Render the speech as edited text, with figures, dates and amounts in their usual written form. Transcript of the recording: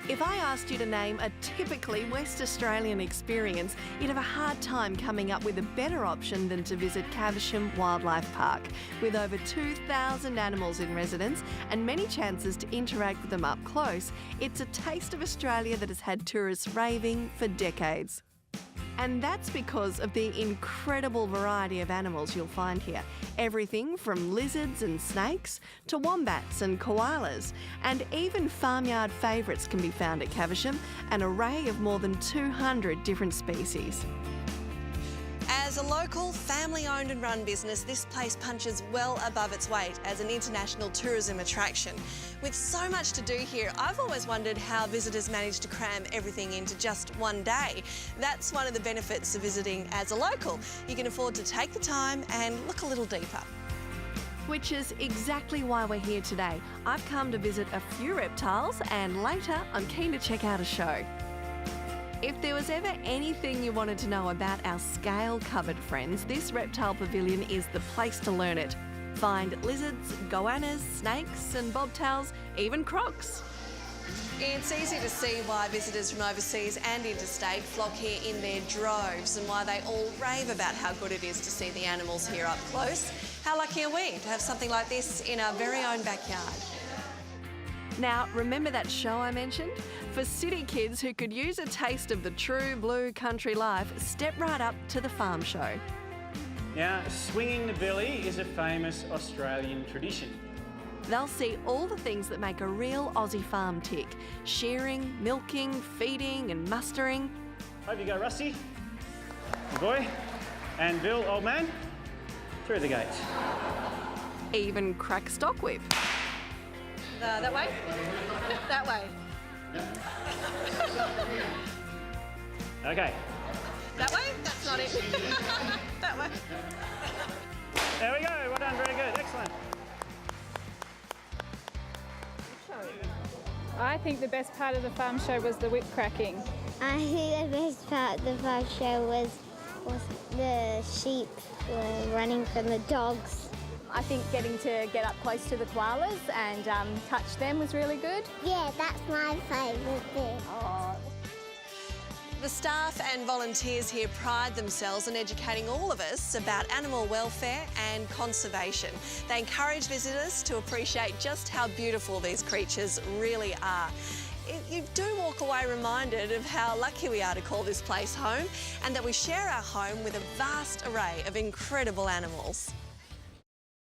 If I asked you to name a typically West Australian experience, you'd have a hard time coming up with a better option than to visit Caversham Wildlife Park. With over 2,000 animals in residence and many chances to interact with them up close, it's a taste of Australia that has had tourists raving for decades. And that's because of the incredible variety of animals you'll find here. Everything from lizards and snakes to wombats and koalas. And even farmyard favourites can be found at Caversham, an array of more than 200 different species. As a local, family-owned and run business, this place punches well above its weight as an international tourism attraction. With so much to do here, I've always wondered how visitors manage to cram everything into just one day. That's one of the benefits of visiting as a local. You can afford to take the time and look a little deeper. Which is exactly why we're here today. I've come to visit a few reptiles and later I'm keen to check out a show. If there was ever anything you wanted to know about our scale-covered friends, this reptile pavilion is the place to learn it. Find lizards, goannas, snakes and bobtails, even crocs. It's easy to see why visitors from overseas and interstate flock here in their droves and why they all rave about how good it is to see the animals here up close. How lucky are we to have something like this in our very own backyard? Now, remember that show I mentioned? For city kids who could use a taste of the true blue country life, step right up to the farm show. Now, swinging the billy is a famous Australian tradition. They'll see all the things that make a real Aussie farm tick. Shearing, milking, feeding and mustering. Over you go, Rusty. Good boy. And Bill, old man, through the gates. Even crack stock whip. That way? That way. Okay. That way? That's not it. That way. There we go. Well done. Very good. Excellent. I think the best part of the farm show was the whip cracking. I think the best part of the farm show was the sheep were running from the dogs. I think getting to get up close to the koalas and touch them was really good. Yeah, that's my favourite thing. The staff and volunteers here pride themselves on educating all of us about animal welfare and conservation. They encourage visitors to appreciate just how beautiful these creatures really are. You do walk away reminded of how lucky we are to call this place home and that we share our home with a vast array of incredible animals.